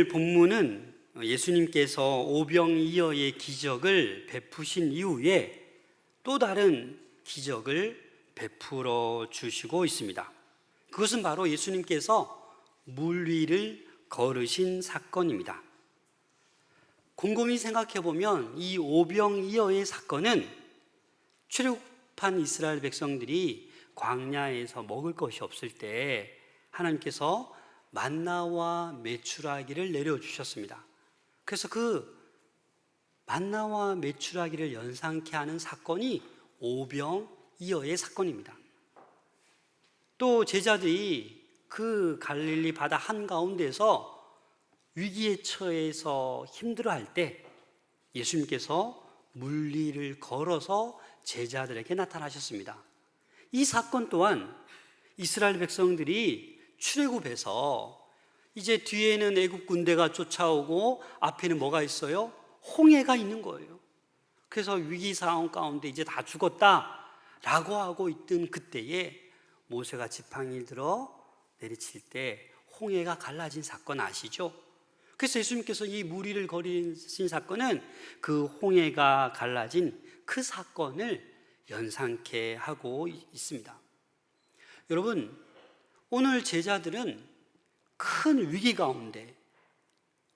오늘 본문은 예수님께서 오병이어의 기적을 베푸신 이후에 또 다른 기적을 베풀어 주시고 있습니다. 그것은 바로 예수님께서 물 위를 걸으신 사건입니다. 곰곰이 생각해 보면 이 오병이어의 사건은 출애굽한 이스라엘 백성들이 광야에서 먹을 것이 없을 때 하나님께서 만나와 메추라기를 내려주셨습니다. 그래서 그 만나와 메추라기를 연상케 하는 사건이 오병이어의 사건입니다. 또 제자들이 그 갈릴리 바다 한가운데서 위기에 처해서 힘들어할 때 예수님께서 물 위를 걸어서 제자들에게 나타나셨습니다. 이 사건 또한 이스라엘 백성들이 출애굽해서 이제 뒤에는 애국 군대가 쫓아오고 앞에는 뭐가 있어요? 홍해가 있는 거예요. 그래서 위기 상황 가운데 이제 다 죽었다라고 하고 있던 그때에 모세가 지팡이를 들어 내리칠 때 홍해가 갈라진 사건 아시죠? 그래서 예수님께서 이 물 위를 걸으신 사건은 그 홍해가 갈라진 그 사건을 연상케 하고 있습니다. 여러분, 오늘 제자들은 큰 위기 가운데,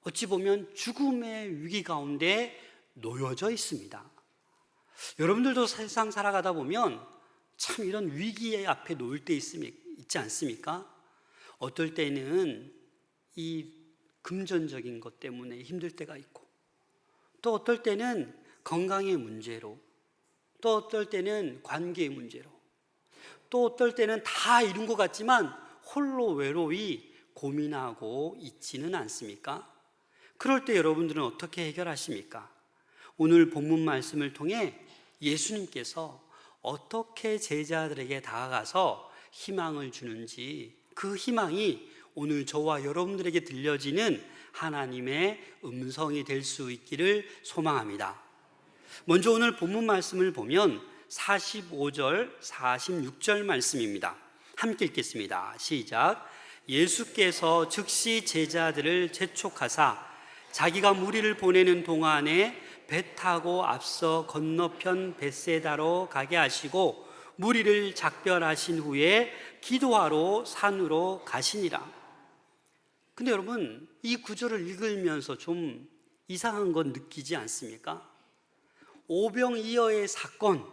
어찌 보면 죽음의 위기 가운데 놓여져 있습니다. 여러분들도 세상 살아가다 보면 참 이런 위기의 앞에 놓일 때 있지 않습니까? 어떨 때는 이 금전적인 것 때문에 힘들 때가 있고, 또 어떨 때는 건강의 문제로, 또 어떨 때는 관계의 문제로, 또 어떨 때는 다 이룬 것 같지만 홀로 외로이 고민하고 있지는 않습니까? 그럴 때 여러분들은 어떻게 해결하십니까? 오늘 본문 말씀을 통해 예수님께서 어떻게 제자들에게 다가가서 희망을 주는지, 그 희망이 오늘 저와 여러분들에게 들려지는 하나님의 음성이 될 수 있기를 소망합니다. 먼저 오늘 본문 말씀을 보면 45절, 46절 말씀입니다. 함께 읽겠습니다. 시작. 예수께서 즉시 제자들을 재촉하사 자기가 무리를 보내는 동안에 배 타고 앞서 건너편 벳세다로 가게 하시고 무리를 작별하신 후에 기도하러 산으로 가시니라. 근데 여러분, 이 구절을 읽으면서 좀 이상한 건 느끼지 않습니까? 오병이어의 사건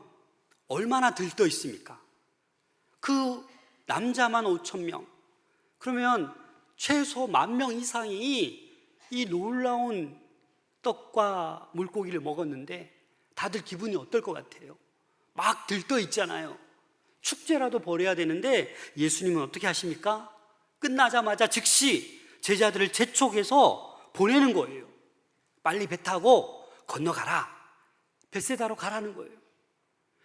얼마나 들떠 있습니까? 그 남자만 5,000명, 그러면 최소 10,000명 이상이 이 놀라운 떡과 물고기를 먹었는데 다들 기분이 어떨 것 같아요? 막 들떠 있잖아요. 축제라도 벌여야 되는데 예수님은 어떻게 하십니까? 끝나자마자 즉시 제자들을 재촉해서 보내는 거예요. 빨리 배 타고 건너가라, 벳세다로 가라는 거예요.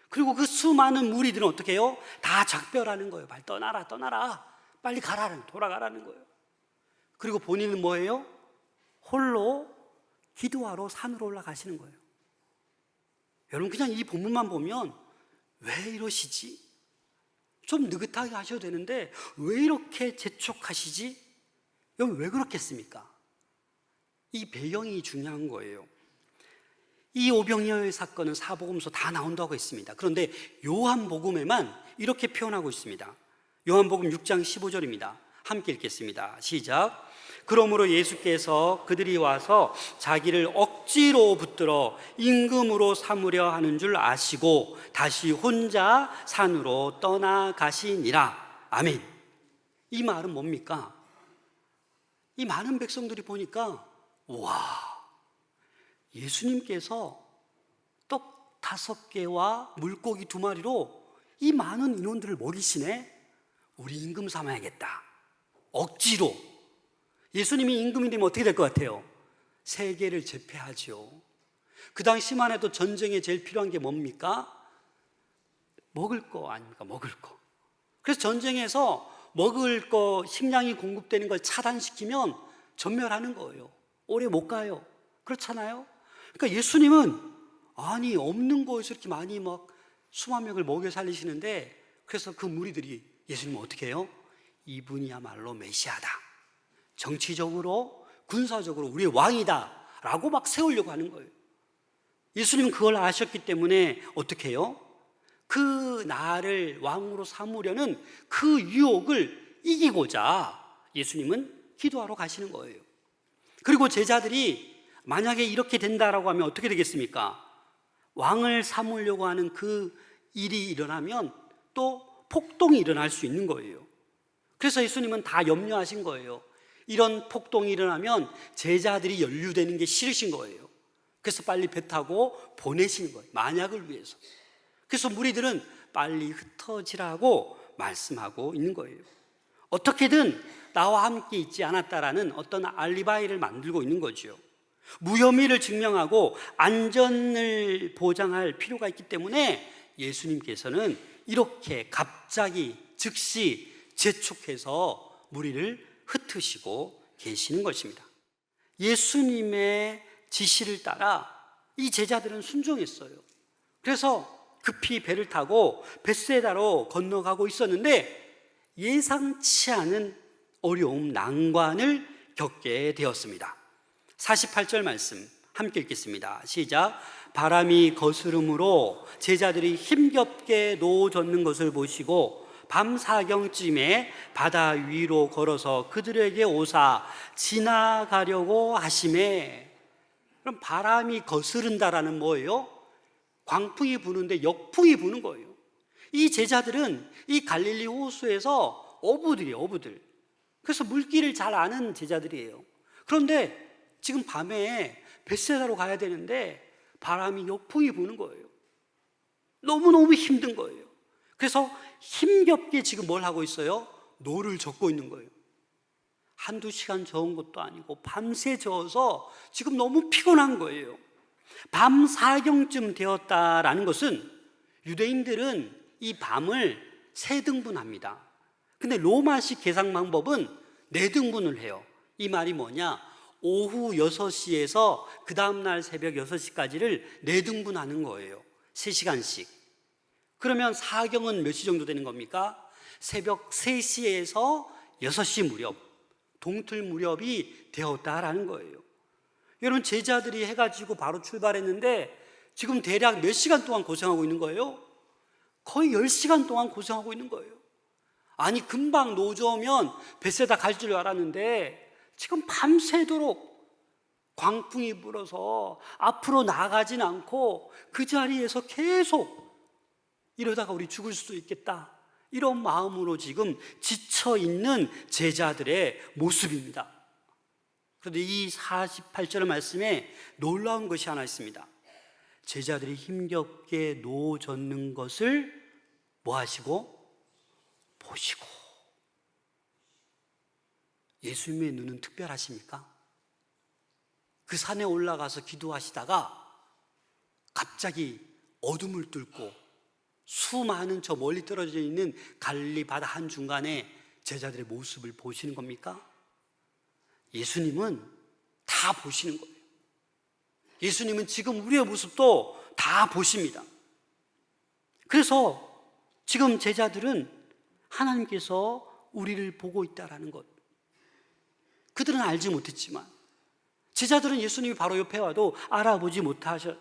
그리고 그 수많은 무리들은 어떻게 해요? 다 작별하는 거예요. 빨리 떠나라, 떠나라, 빨리 가라는, 돌아가라는 거예요. 그리고 본인은 뭐예요? 홀로 기도하러 산으로 올라가시는 거예요. 여러분, 그냥 이 본문만 보면 왜 이러시지? 좀 느긋하게 하셔도 되는데 왜 이렇게 재촉하시지? 여러분, 왜 그렇겠습니까? 이 배경이 중요한 거예요. 이 오병이어의 사건은 사복음서 다 나온다고 했습니다. 그런데 요한복음에만 이렇게 표현하고 있습니다. 요한복음 6장 15절입니다. 함께 읽겠습니다. 시작. 그러므로 예수께서 그들이 와서 자기를 억지로 붙들어 임금으로 삼으려 하는 줄 아시고 다시 혼자 산으로 떠나가시니라. 아멘. 이 말은 뭡니까? 이 많은 백성들이 보니까 와, 예수님께서 떡 5개와 물고기 2마리로 이 많은 인원들을 먹이시네? 우리 임금 삼아야겠다. 억지로. 예수님이 임금이 되면 어떻게 될 것 같아요? 세계를 제패하죠. 그 당시만 해도 전쟁에 제일 필요한 게 뭡니까? 먹을 거 아닙니까? 먹을 거. 그래서 전쟁에서 먹을 거, 식량이 공급되는 걸 차단시키면 전멸하는 거예요. 오래 못 가요. 그렇잖아요? 그러니까 예수님은 아니 없는 거에서 이렇게 많이 막 수만 명을 먹여 살리시는데, 그래서 그 무리들이 예수님은 어떻게 해요? 이분이야말로 메시아다. 정치적으로 군사적으로 우리의 왕이다 라고 막 세우려고 하는 거예요. 예수님은 그걸 아셨기 때문에 어떻게 해요? 그 나를 왕으로 삼으려는 그 유혹을 이기고자 예수님은 기도하러 가시는 거예요. 그리고 제자들이 만약에 이렇게 된다라고 하면 어떻게 되겠습니까? 왕을 삼으려고 하는 그 일이 일어나면 또 폭동이 일어날 수 있는 거예요. 그래서 예수님은 다 염려하신 거예요. 이런 폭동이 일어나면 제자들이 연루되는 게 싫으신 거예요. 그래서 빨리 배 타고 보내시는 거예요. 만약을 위해서. 그래서 무리들은 빨리 흩어지라고 말씀하고 있는 거예요. 어떻게든 나와 함께 있지 않았다라는 어떤 알리바이를 만들고 있는 거죠. 무혐의를 증명하고 안전을 보장할 필요가 있기 때문에 예수님께서는 이렇게 갑자기 즉시 재촉해서 무리를 흩으시고 계시는 것입니다. 예수님의 지시를 따라 이 제자들은 순종했어요. 그래서 급히 배를 타고 벳세다로 건너가고 있었는데 예상치 않은 어려움, 난관을 겪게 되었습니다. 48절 말씀 함께 읽겠습니다. 시작. 바람이 거스름으로 제자들이 힘겹게 놓아졌는 것을 보시고 밤 사경쯤에 바다 위로 걸어서 그들에게 오사 지나가려고 하시매. 그럼 바람이 거스른다라는 뭐예요? 광풍이 부는데 역풍이 부는 거예요. 이 제자들은 이 갈릴리 호수에서 어부들이에요, 어부들. 그래서 물길을 잘 아는 제자들이에요. 그런데 지금 밤에 벳세다로 가야 되는데 바람이 역풍이 부는 거예요. 너무너무 힘든 거예요. 그래서 힘겹게 지금 뭘 하고 있어요? 노를 젓고 있는 거예요. 한두 시간 저은 것도 아니고 밤새 저어서 지금 너무 피곤한 거예요. 밤 사경쯤 되었다라는 것은 유대인들은 이 밤을 세 등분합니다. 근데 로마식 계산 방법은 네 등분을 해요. 이 말이 뭐냐? 오후 6시에서 그 다음날 새벽 6시까지를 네 등분하는 거예요. 3시간씩. 그러면 사경은 몇 시 정도 되는 겁니까? 새벽 3시에서 6시 무렵, 동틀 무렵이 되었다라는 거예요. 여러분, 제자들이 해가지고 바로 출발했는데 지금 대략 몇 시간 동안 고생하고 있는 거예요? 거의 10시간 동안 고생하고 있는 거예요. 아니, 금방 노저우면 벳세다 갈 줄 알았는데 지금 밤새도록 광풍이 불어서 앞으로 나가진 않고 그 자리에서 계속 이러다가 우리 죽을 수도 있겠다, 이런 마음으로 지금 지쳐있는 제자들의 모습입니다. 그런데 이 48절 말씀에 놀라운 것이 하나 있습니다. 제자들이 힘겹게 노젓는 것을 뭐 하시고? 보시고. 예수님의 눈은 특별하십니까? 그 산에 올라가서 기도하시다가 갑자기 어둠을 뚫고 수많은 저 멀리 떨어져 있는 갈릴리 바다 한중간에 제자들의 모습을 보시는 겁니까? 예수님은 다 보시는 거예요. 예수님은 지금 우리의 모습도 다 보십니다. 그래서 지금 제자들은 하나님께서 우리를 보고 있다는 것, 그들은 알지 못했지만, 제자들은 예수님이 바로 옆에 와도 알아보지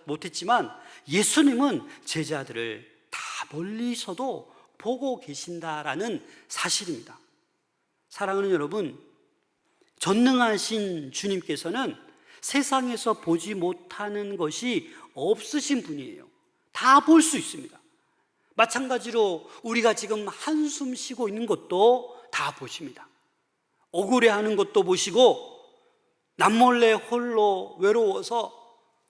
못했지만 예수님은 제자들을 다 멀리서도 보고 계신다라는 사실입니다. 사랑하는 여러분, 전능하신 주님께서는 세상에서 보지 못하는 것이 없으신 분이에요. 다 볼 수 있습니다. 마찬가지로 우리가 지금 한숨 쉬고 있는 것도 다 보십니다. 억울해하는 것도 보시고, 남몰래 홀로 외로워서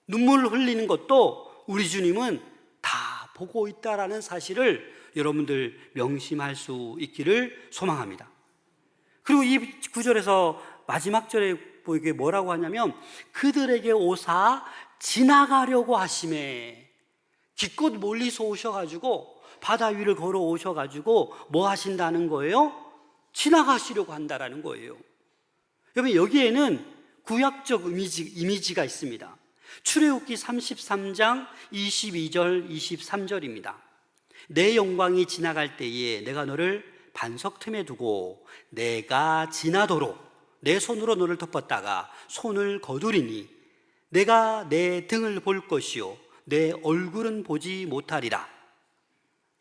눈물 흘리는 것도 우리 주님은 다 보고 있다라는 사실을 여러분들 명심할 수 있기를 소망합니다. 그리고 이 구절에서 마지막 절에 보이게 뭐라고 하냐면, 그들에게 오사 지나가려고 하심에, 기껏 멀리서 오셔가지고 바다 위를 걸어 오셔가지고 뭐 하신다는 거예요? 지나가시려고 한다라는 거예요. 여러분, 여기에는 구약적 이미지가 있습니다. 출애굽기 33장 22절 23절입니다. 내 영광이 지나갈 때에 내가 너를 반석 틈에 두고 내가 지나도록 내 손으로 너를 덮었다가 손을 거두리니 내가 내 등을 볼 것이요 내 얼굴은 보지 못하리라.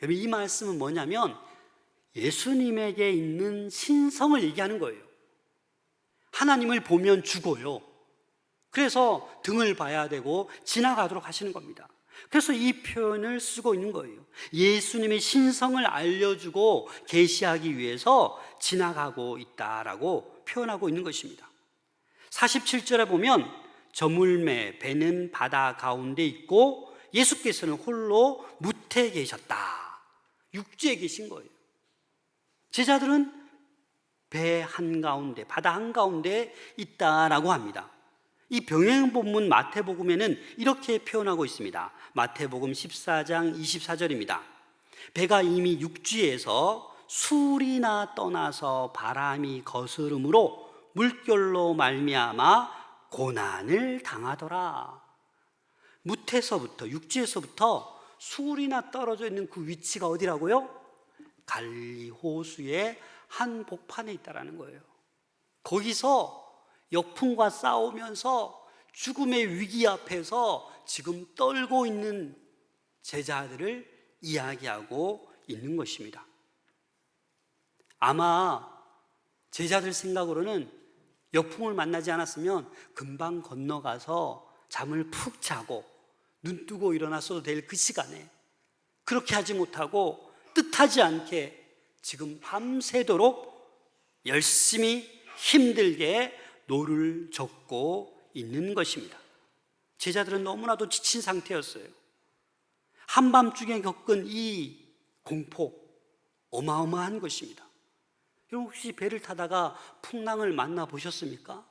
여러분, 이 말씀은 뭐냐면 예수님에게 있는 신성을 얘기하는 거예요. 하나님을 보면 죽어요. 그래서 등을 봐야 되고 지나가도록 하시는 겁니다. 그래서 이 표현을 쓰고 있는 거예요. 예수님의 신성을 알려주고 계시하기 위해서 지나가고 있다라고 표현하고 있는 것입니다. 47절에 보면 저물매 배는 바다 가운데 있고 예수께서는 홀로 무태 계셨다. 육지에 계신 거예요. 제자들은 배 한가운데, 바다 한가운데 있다라고 합니다. 이 병행 본문 마태복음에는 이렇게 표현하고 있습니다. 마태복음 14장 24절입니다. 배가 이미 육지에서 술이나 떠나서 바람이 거스름으로 물결로 말미암아 고난을 당하더라. 무태서부터, 육지에서부터 술이나 떨어져 있는 그 위치가 어디라고요? 갈릴리 호수의 한 복판에 있다라는 거예요. 거기서 역풍과 싸우면서 죽음의 위기 앞에서 지금 떨고 있는 제자들을 이야기하고 있는 것입니다. 아마 제자들 생각으로는 역풍을 만나지 않았으면 금방 건너가서 잠을 푹 자고 눈 뜨고 일어났어도 될 그 시간에 그렇게 하지 못하고 뜻하지 않게 지금 밤새도록 열심히 힘들게 노를 젓고 있는 것입니다. 제자들은 너무나도 지친 상태였어요. 한밤중에 겪은 이 공포 어마어마한 것입니다. 여러분, 혹시 배를 타다가 풍랑을 만나 보셨습니까?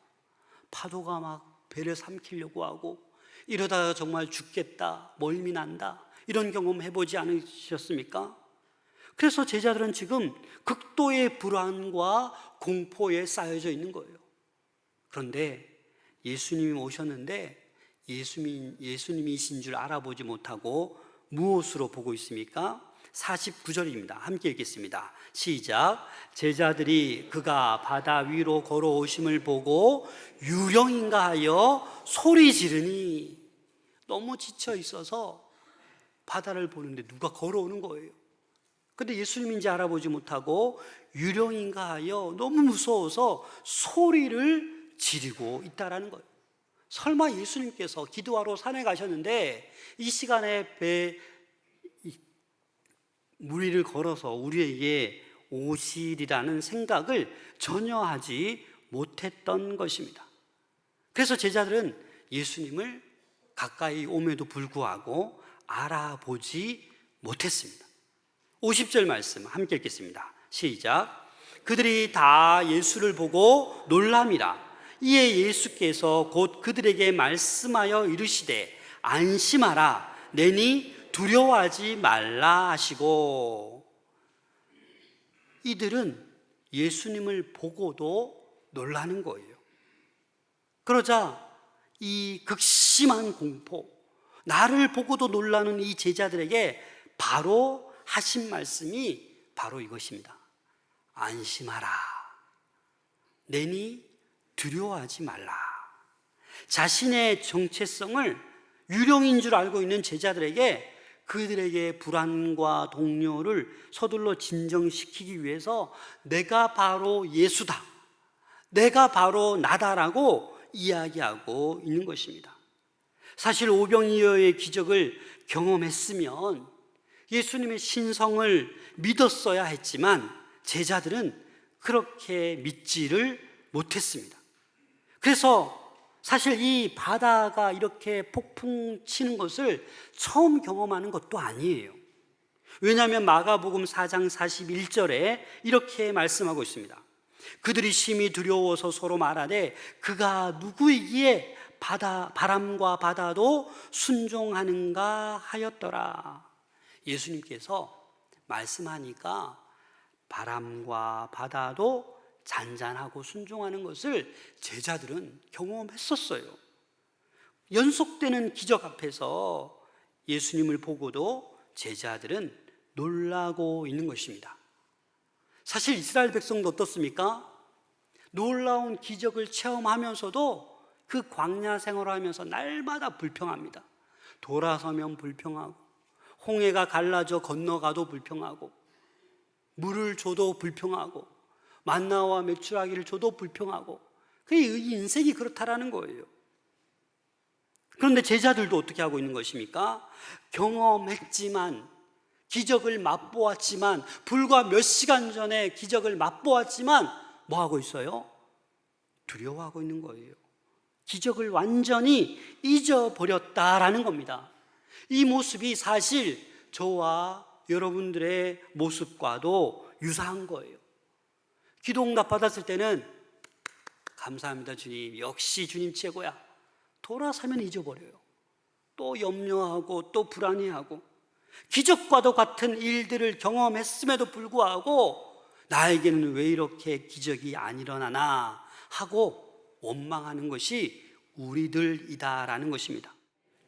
파도가 막 배를 삼키려고 하고 이러다가 정말 죽겠다, 멀미 난다, 이런 경험 해보지 않으셨습니까? 그래서 제자들은 지금 극도의 불안과 공포에 쌓여져 있는 거예요. 그런데 예수님이 오셨는데 예수님이신 줄 알아보지 못하고 무엇으로 보고 있습니까? 49절입니다. 함께 읽겠습니다. 시작. 제자들이 그가 바다 위로 걸어오심을 보고 유령인가 하여 소리 지르니, 너무 지쳐 있어서 바다를 보는데 누가 걸어오는 거예요. 근데 예수님인지 알아보지 못하고 유령인가 하여 너무 무서워서 소리를 지르고 있다라는 거예요. 설마 예수님께서 기도하러 산에 가셨는데 이 시간에 무리를 걸어서 우리에게 오시리라는 생각을 전혀 하지 못했던 것입니다. 그래서 제자들은 예수님을 가까이 옴에도 불구하고 알아보지 못했습니다. 50절 말씀 함께 읽겠습니다. 시작. 그들이 다 예수를 보고 놀람이라. 이에 예수께서 곧 그들에게 말씀하여 이르시되 안심하라, 내니 두려워하지 말라 하시고. 이들은 예수님을 보고도 놀라는 거예요. 그러자 이 극심한 공포, 나를 보고도 놀라는 이 제자들에게 바로 하신 말씀이 바로 이것입니다. 안심하라, 내니 두려워하지 말라. 자신의 정체성을 유령인 줄 알고 있는 제자들에게 그들에게 불안과 동요를 서둘러 진정시키기 위해서 내가 바로 예수다, 내가 바로 나다라고 이야기하고 있는 것입니다. 사실 오병이어의 기적을 경험했으면 예수님의 신성을 믿었어야 했지만 제자들은 그렇게 믿지를 못했습니다. 그래서 사실 이 바다가 이렇게 폭풍 치는 것을 처음 경험하는 것도 아니에요. 왜냐하면 마가복음 4장 41절에 이렇게 말씀하고 있습니다. 그들이 심히 두려워서 서로 말하되 그가 누구이기에 바람과 바다도 순종하는가 하였더라. 예수님께서 말씀하니까 바람과 바다도 잔잔하고 순종하는 것을 제자들은 경험했었어요. 연속되는 기적 앞에서 예수님을 보고도 제자들은 놀라고 있는 것입니다. 사실 이스라엘 백성도 어떻습니까? 놀라운 기적을 체험하면서도 그 광야 생활을 하면서 날마다 불평합니다. 돌아서면 불평하고, 홍해가 갈라져 건너가도 불평하고, 물을 줘도 불평하고, 만나와 메추라기를 줘도 불평하고, 그 인생이 그렇다라는 거예요. 그런데 제자들도 어떻게 하고 있는 것입니까? 경험했지만, 기적을 맛보았지만, 불과 몇 시간 전에 기적을 맛보았지만 뭐 하고 있어요? 두려워하고 있는 거예요. 기적을 완전히 잊어버렸다라는 겁니다. 이 모습이 사실 저와 여러분들의 모습과도 유사한 거예요. 기도 응답 받았을 때는 감사합니다 주님, 역시 주님 최고야. 돌아서면 잊어버려요. 또 염려하고 또 불안해하고, 기적과도 같은 일들을 경험했음에도 불구하고 나에게는 왜 이렇게 기적이 안 일어나나 하고 원망하는 것이 우리들이다라는 것입니다.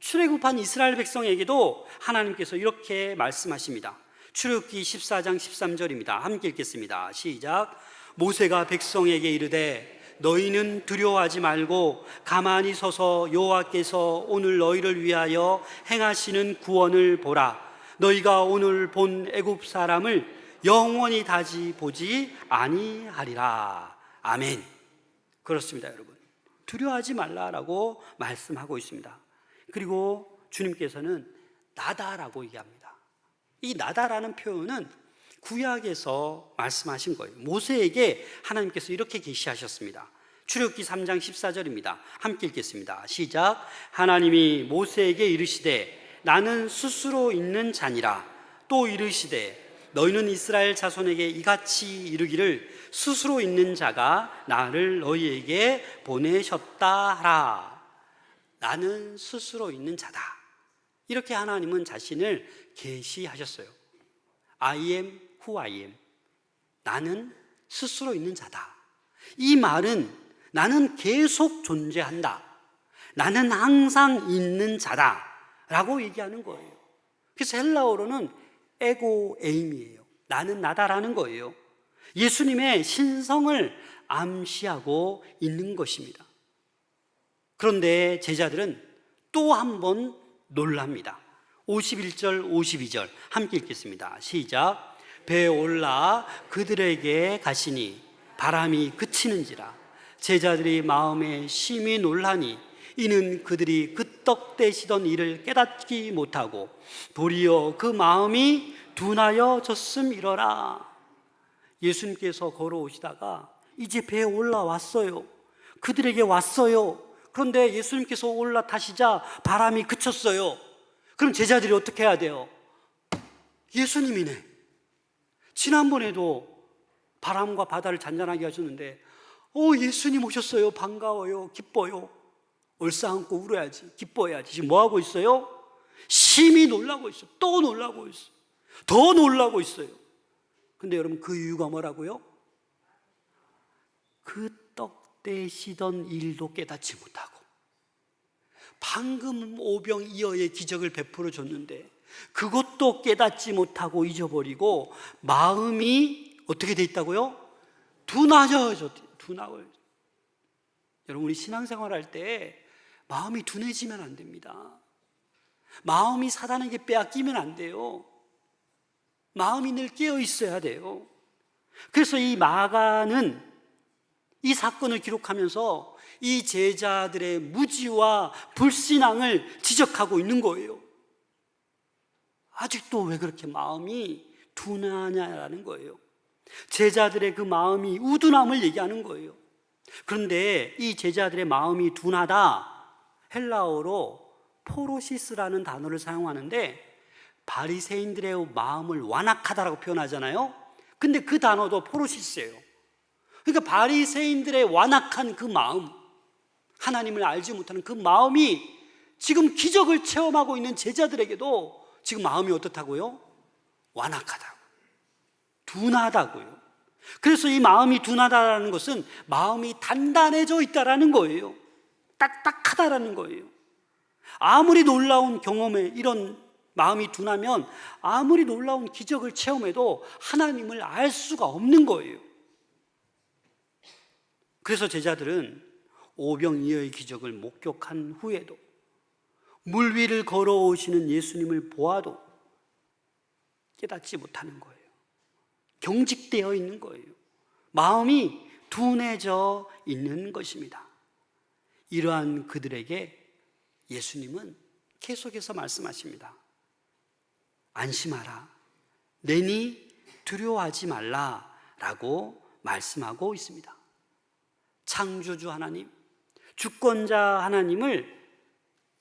출애굽한 이스라엘 백성에게도 하나님께서 이렇게 말씀하십니다. 출애굽기 14장 13절입니다. 함께 읽겠습니다. 시작. 모세가 백성에게 이르되 너희는 두려워하지 말고 가만히 서서 여호와께서 오늘 너희를 위하여 행하시는 구원을 보라. 너희가 오늘 본 애굽 사람을 영원히 다시 보지 아니하리라. 아멘. 그렇습니다, 여러분. 두려워하지 말라라고 말씀하고 있습니다. 그리고 주님께서는 나다라고 얘기합니다. 이 나다라는 표현은 구약에서 말씀하신 거예요. 모세에게 하나님께서 이렇게 계시하셨습니다. 출애굽기 3장 14절입니다. 함께 읽겠습니다. 시작. 하나님이 모세에게 이르시되 나는 스스로 있는 자니라. 또 이르시되 너희는 이스라엘 자손에게 이같이 이르기를 스스로 있는 자가 나를 너희에게 보내셨다 하라. 나는 스스로 있는 자다. 이렇게 하나님은 자신을 계시하셨어요. I am who I am. 나는 스스로 있는 자다. 이 말은 나는 계속 존재한다. 나는 항상 있는 자다 라고 얘기하는 거예요. 그래서 헬라어로는 에고 에임이에요. 나는 나다라는 거예요. 예수님의 신성을 암시하고 있는 것입니다. 그런데 제자들은 또 한 번 놀랍니다. 51절 52절 함께 읽겠습니다. 시작. 배에 올라 그들에게 가시니 바람이 그치는지라. 제자들이 마음에 심히 놀라니 이는 그들이 그 떡 떼시던 일을 깨닫지 못하고 도리어 그 마음이 둔하여졌음이러라. 예수님께서 걸어오시다가 이제 배에 올라왔어요. 그들에게 왔어요. 그런데 예수님께서 올라타시자 바람이 그쳤어요. 그럼 제자들이 어떻게 해야 돼요? 예수님이네. 지난번에도 바람과 바다를 잔잔하게 하셨는데 예수님 오셨어요. 반가워요. 기뻐요. 얼싸안고 울어야지. 기뻐해야지. 지금 뭐하고 있어요? 심히 놀라고 있어요. 또 놀라고 있어요. 더 놀라고 있어요. 근데 여러분 그 이유가 뭐라고요? 그 떡 떼시던 일도 깨닫지 못하고 방금 오병이어의 기적을 베풀어 줬는데 그것도 깨닫지 못하고 잊어버리고 마음이 어떻게 돼 있다고요? 둔해졌대요. 여러분 우리 신앙생활 할 때 마음이 둔해지면 안 됩니다. 마음이 사단에게 빼앗기면 안 돼요. 마음이 늘 깨어 있어야 돼요. 그래서 이 마가는 이 사건을 기록하면서 이 제자들의 무지와 불신앙을 지적하고 있는 거예요. 아직도 왜 그렇게 마음이 둔하냐라는 거예요. 제자들의 그 마음이 우둔함을 얘기하는 거예요. 그런데 이 제자들의 마음이 둔하다, 헬라어로 포로시스라는 단어를 사용하는데 바리새인들의 마음을 완악하다라고 표현하잖아요. 근데 그 단어도 포로시스예요. 그러니까 바리새인들의 완악한 그 마음, 하나님을 알지 못하는 그 마음이 지금 기적을 체험하고 있는 제자들에게도 지금 마음이 어떻다고요? 완악하다고, 둔하다고요. 그래서 이 마음이 둔하다라는 것은 마음이 단단해져 있다라는 거예요. 딱딱하다라는 거예요. 아무리 놀라운 경험에 이런 마음이 둔하면 아무리 놀라운 기적을 체험해도 하나님을 알 수가 없는 거예요. 그래서 제자들은 오병이어의 기적을 목격한 후에도 물 위를 걸어오시는 예수님을 보아도 깨닫지 못하는 거예요. 경직되어 있는 거예요. 마음이 둔해져 있는 것입니다. 이러한 그들에게 예수님은 계속해서 말씀하십니다. 안심하라. 내니 두려워하지 말라라고 말씀하고 있습니다. 창조주 하나님, 주권자 하나님을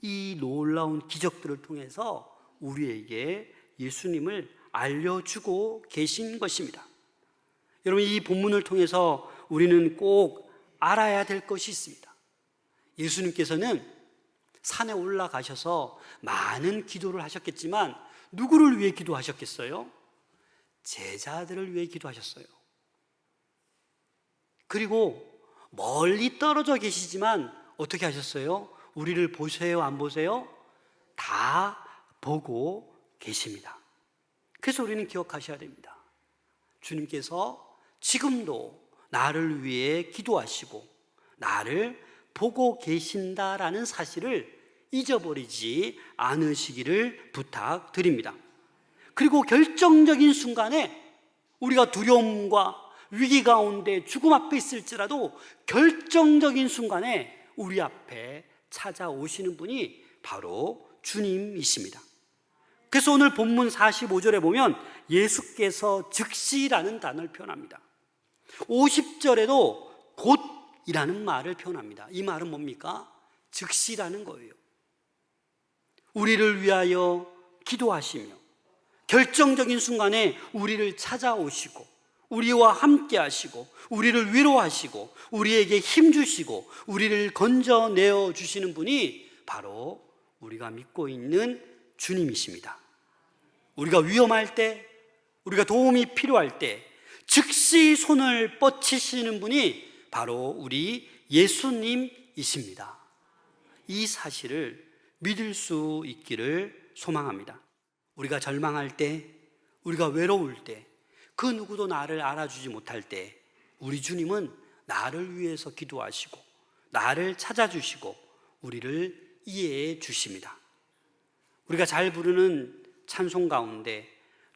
이 놀라운 기적들을 통해서 우리에게 예수님을 알려주고 계신 것입니다. 여러분, 이 본문을 통해서 우리는 꼭 알아야 될 것이 있습니다. 예수님께서는 산에 올라가셔서 많은 기도를 하셨겠지만 누구를 위해 기도하셨겠어요? 제자들을 위해 기도하셨어요. 그리고 멀리 떨어져 계시지만 어떻게 하셨어요? 우리를 보세요, 안 보세요? 다 보고 계십니다. 그래서 우리는 기억하셔야 됩니다. 주님께서 지금도 나를 위해 기도하시고 나를 보고 계신다라는 사실을 잊어버리지 않으시기를 부탁드립니다. 그리고 결정적인 순간에 우리가 두려움과 위기 가운데 죽음 앞에 있을지라도 결정적인 순간에 우리 앞에 찾아오시는 분이 바로 주님이십니다. 그래서 오늘 본문 45절에 보면 예수께서 즉시라는 단어를 표현합니다. 50절에도 곧이라는 말을 표현합니다. 이 말은 뭡니까? 즉시라는 거예요. 우리를 위하여 기도하시며 결정적인 순간에 우리를 찾아오시고 우리와 함께 하시고 우리를 위로하시고 우리에게 힘 주시고 우리를 건져내어 주시는 분이 바로 우리가 믿고 있는 주님이십니다. 우리가 위험할 때, 우리가 도움이 필요할 때 즉시 손을 뻗치시는 분이 바로 우리 예수님이십니다. 이 사실을 믿을 수 있기를 소망합니다. 우리가 절망할 때, 우리가 외로울 때, 그 누구도 나를 알아주지 못할 때 우리 주님은 나를 위해서 기도하시고 나를 찾아주시고 우리를 이해해 주십니다. 우리가 잘 부르는 찬송 가운데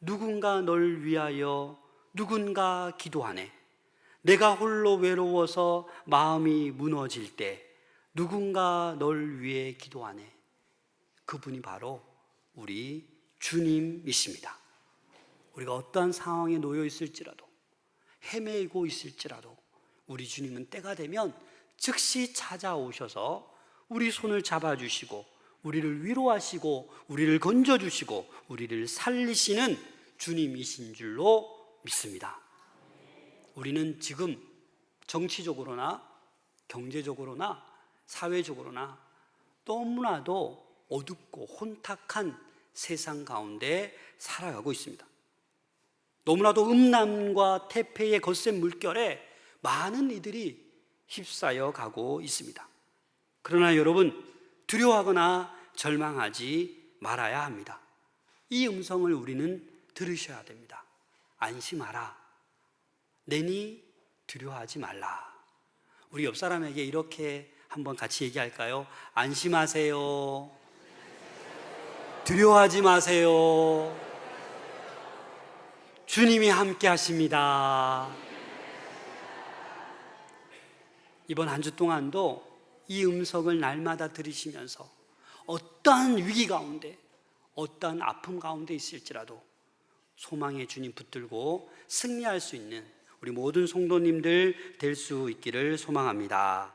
누군가 널 위하여 누군가 기도하네, 내가 홀로 외로워서 마음이 무너질 때 누군가 널 위해 기도하네, 그분이 바로 우리 주님이십니다. 우리가 어떠한 상황에 놓여 있을지라도 헤매고 있을지라도 우리 주님은 때가 되면 즉시 찾아오셔서 우리 손을 잡아주시고 우리를 위로하시고 우리를 건져주시고 우리를 살리시는 주님이신 줄로 믿습니다. 우리는 지금 정치적으로나 경제적으로나 사회적으로나 너무나도 어둡고 혼탁한 세상 가운데 살아가고 있습니다. 너무나도 음란과 태폐의 거센 물결에 많은 이들이 휩싸여 가고 있습니다. 그러나 여러분, 두려워하거나 절망하지 말아야 합니다. 이 음성을 우리는 들으셔야 됩니다. 안심하라. 내니 두려워하지 말라. 우리 옆 사람에게 이렇게 한번 같이 얘기할까요? 안심하세요. 두려워하지 마세요. 주님이 함께 하십니다. 이번 한 주 동안도 이 음성을 날마다 들으시면서 어떠한 위기 가운데, 어떠한 아픔 가운데 있을지라도 소망의 주님 붙들고 승리할 수 있는 우리 모든 성도님들 될 수 있기를 소망합니다.